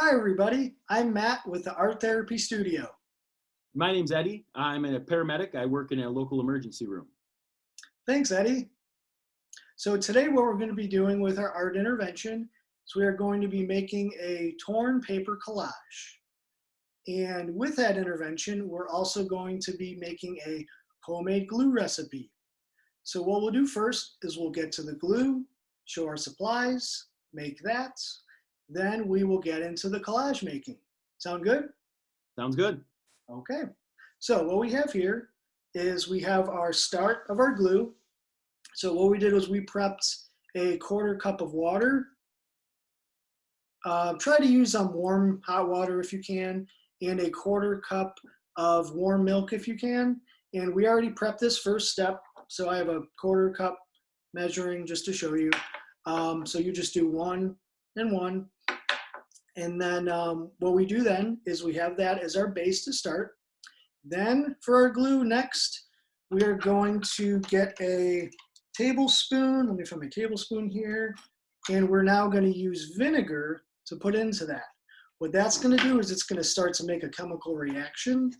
Hi everybody, I'm Matt with the Art Therapy Studio. My name's Eddie. I'm a paramedic. I work in a local emergency room. Thanks, Eddie. So today what we're going to be doing with our art intervention is we are going to be making a torn paper collage. And with that intervention, we're also going to be making a homemade glue recipe. So what we'll do first is we'll get to the glue, show our supplies, make that, then we will get into the collage making. Sound good? Sounds good. Okay, so what we have here is we have our start of our glue. So what we did was we prepped a quarter cup of water. Try to use warm hot water if you can, and a quarter cup of warm milk if you can. And we already prepped this first step. So I have a quarter cup measuring just to show you. So you just do one and one. And then what we do then is we have that as our base to start. Then for our glue next, we are going to get a tablespoon. Let me find my tablespoon here. And we're now going to use vinegar to put into that. What that's going to do is it's going to start to make a chemical reaction.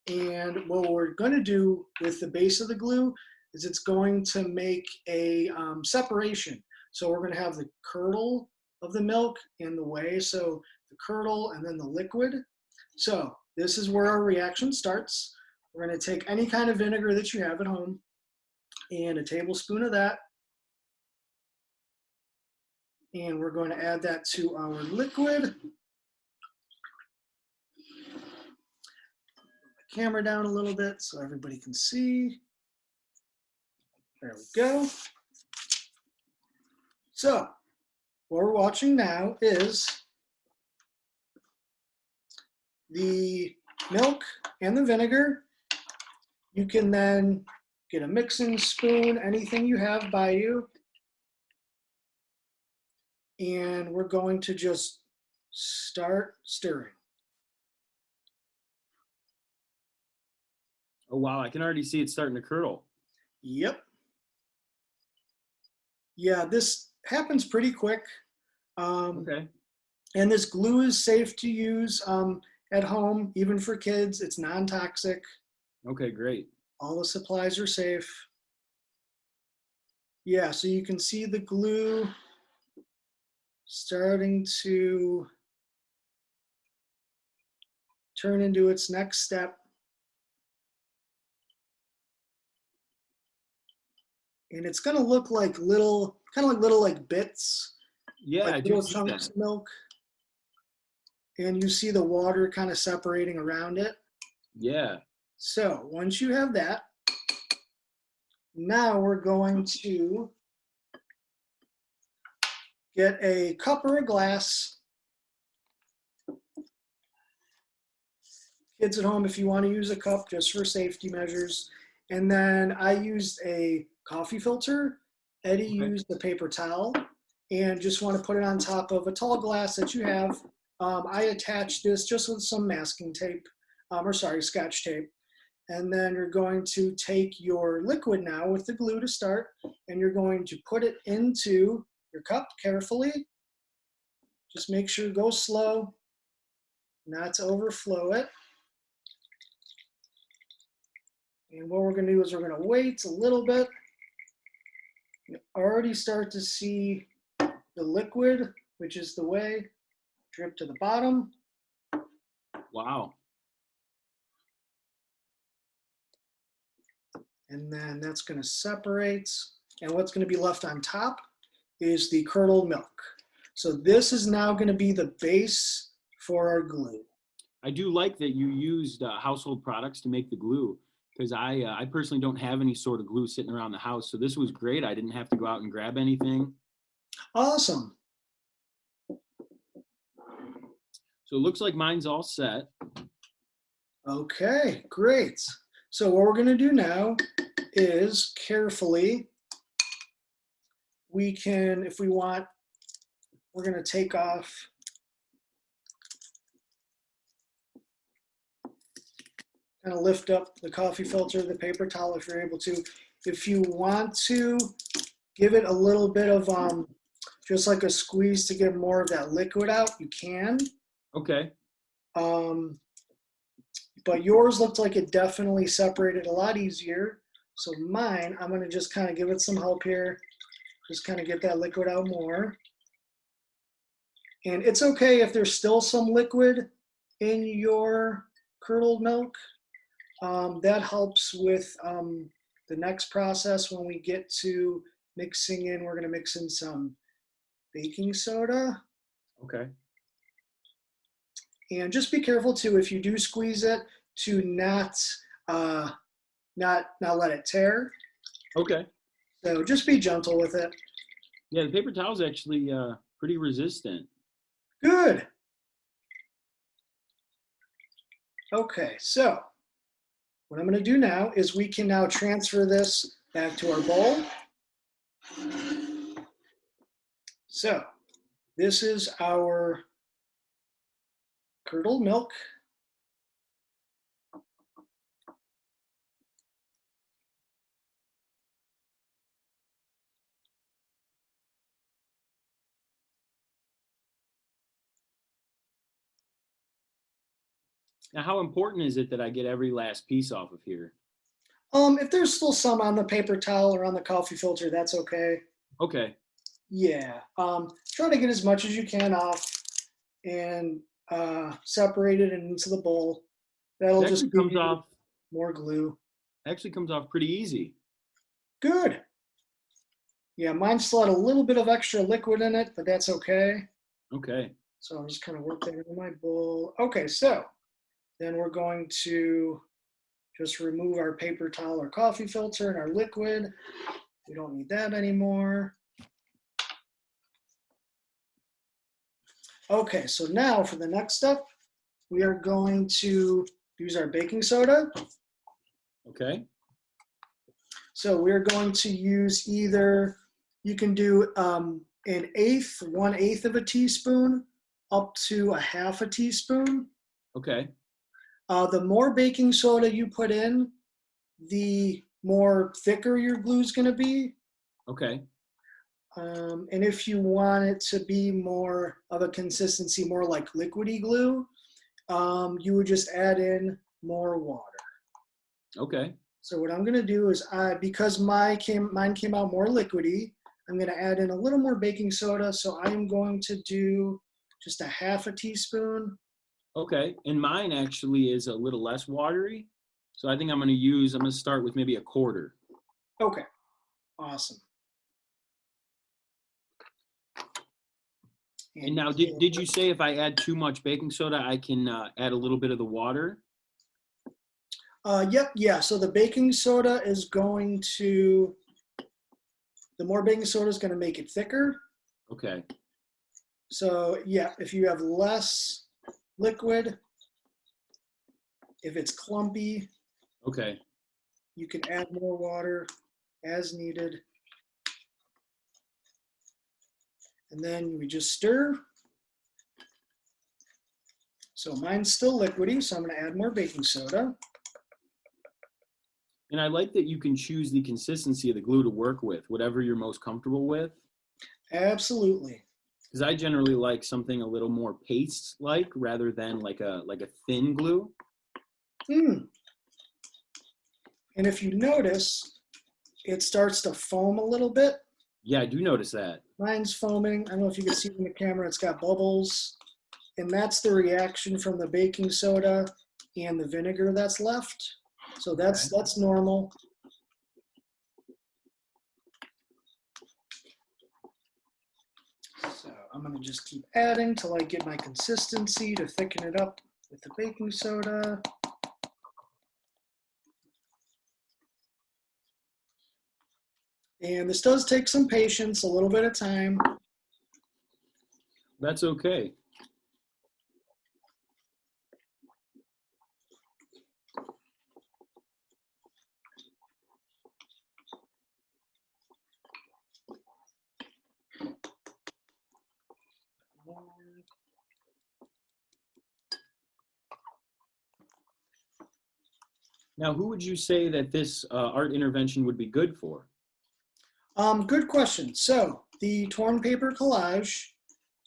And what we're going to do with the base of the glue is it's going to make a separation. So we're going to have the curdle of the milk in the way. So the curdle and then the liquid. So this is where our reaction starts. We're going to take any kind of vinegar that you have at home and a tablespoon of that. And we're going to add that to our liquid. Camera down a little bit so everybody can see. There we go. So what we're watching now is the milk and the vinegar. You can then get a mixing spoon, anything you have by you. And we're going to just start stirring. Oh, wow. I can already see it starting to curdle. Yep. Yeah, this happens pretty quick. Okay. And this glue is safe to use at home, even for kids. It's non-toxic. Okay, great. All the supplies are safe. Yeah, so you can see the glue starting to turn into its next step. And it's going to look like little, kind of like little like bits, Yeah, like I do little see chunks that. of milk. And you see the water kind of separating around it. Yeah. So once you have that, now we're going to get a cup or a glass. Kids at home, if you want to use a cup just for safety measures. And then I used a coffee filter. Eddie Okay. used a paper towel and just want to put it on top of a tall glass that you have. I attached this just with some masking tape, scotch tape. And then you're going to take your liquid now with the glue to start, and you're going to put it into your cup carefully. Just make sure go slow, not to overflow it. And what we're going to do is we're going to wait a little bit. You already start to see the liquid, which is the way, drip to the bottom. Wow. And then that's going to separate. And what's going to be left on top is the curdled milk. So this is now going to be the base for our glue. I do like that you used household products to make the glue because I personally don't have any sort of glue sitting around the house. So this was great. I didn't have to go out and grab anything. Awesome. So it looks like mine's all set. Okay, great. So what we're going to do now is carefully, we can, if we want, we're going to take off kind of lift up the coffee filter, the paper towel if you're able to. If you want to give it a little bit of just like a squeeze to get more of that liquid out, you can. Okay. Um, but yours looked like it definitely separated a lot easier. So mine, I'm gonna just kind of give it some help here. Just kind of get that liquid out more. And it's okay if there's still some liquid in your curdled milk. That helps with the next process when we get to mixing in. We're gonna mix in some baking soda. Okay. And just be careful too, if you do squeeze it, to uh, not let it tear. Okay. So just be gentle with it. Yeah, the paper towel is actually pretty resistant. Good. Okay, so what I'm going to do now is we can now transfer this back to our bowl. So this is our curdled milk. Now, how important is it that I get every last piece off of here? If there's still some on the paper towel or on the coffee filter, that's okay. Okay. Yeah. Try to get as much as you can off and separate it into the bowl. That'll It just actually give comes you off more glue. actually comes off pretty easy. Good. Yeah, mine still had a little bit of extra liquid in it, but that's okay. Okay. So I'll just kind of work that into my bowl. Okay, so then we're going to just remove our paper towel or coffee filter and our liquid. We don't need that anymore. Okay, so now for the next step, we are going to use our baking soda. Okay. So we're going to use either, you can do an eighth, 1/8 of a teaspoon up to a half a teaspoon. Okay. The more baking soda you put in, the more thicker your glue is going to be. Okay. And if you want it to be more of a consistency, more like liquidy glue, you would just add in more water. Okay. So what I'm going to do is, because mine came out more liquidy, I'm going to add in a little more baking soda. So I'm going to do just a half a teaspoon. Okay. And mine actually is a little less watery. So I think I'm going to start with maybe a quarter. Okay, awesome. And now, did you say if I add too much baking soda, I can add a little bit of the water? Yep, yeah. So the baking soda is going to, the more baking soda is going to make it thicker. Okay. So yeah, if you have less liquid, if it's clumpy, Okay. you can add more water as needed. And then we just stir. So mine's still liquidy, so I'm going to add more baking soda. And I like that you can choose the consistency of the glue to work with, whatever you're most comfortable with. Absolutely. Because I generally like something a little more paste-like rather than like a thin glue. And if you notice, it starts to foam a little bit. Yeah, I do notice that. Mine's foaming. I don't know if you can see it in the camera. It's got bubbles. And that's the reaction from the baking soda and the vinegar that's left. So that's normal. So I'm going to just keep adding till I get my consistency to thicken it up with the baking soda. And this does take some patience, a little bit of time. That's okay. Now, who would you say that this art intervention would be good for? Good question. So the torn paper collage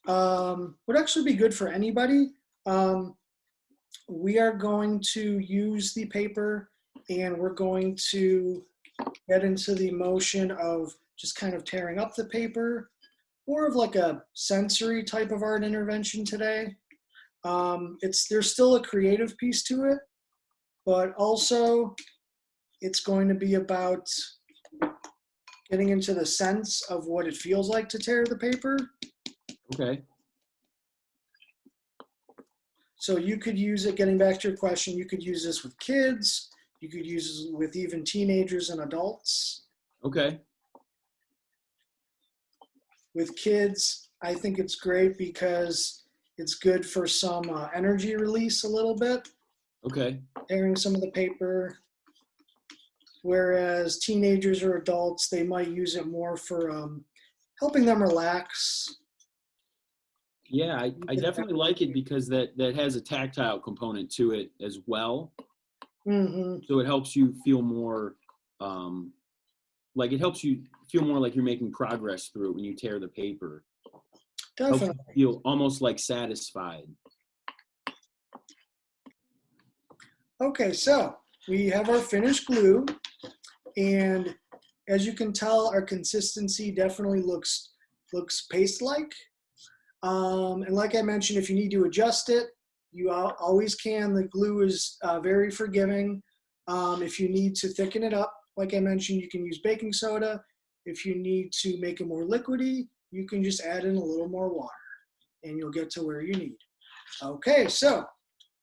would actually be good for anybody. We are going to use the paper, and we're going to get into the motion of just kind of tearing up the paper, more of like a sensory type of art intervention today. There's still a creative piece to it, but also it's going to be about getting into the sense of what it feels like to tear the paper. Okay. So you could use it, getting back to your question, you could use this with kids, you could use it with even teenagers and adults. Okay. With kids, I think it's great because it's good for some energy release a little bit, Okay. tearing some of the paper. Whereas teenagers or adults, they might use it more for helping them relax. Yeah, I definitely like it because that has a tactile component to it as well. Mm-hmm. So it helps you feel more like it helps you feel more like you're making progress through it when you tear the paper. Helps Definitely. you feel almost like satisfied. Okay, so we have our finished glue, and as you can tell, our consistency definitely looks paste-like. And like I mentioned, if you need to adjust it, you always can. The glue is very forgiving. If you need to thicken it up, like I mentioned, you can use baking soda. If you need to make it more liquidy, you can just add in a little more water, and you'll get to where you need. Okay, so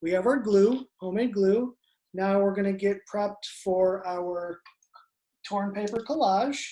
we have our glue, homemade glue. Now we're going to get prepped for our torn paper collage.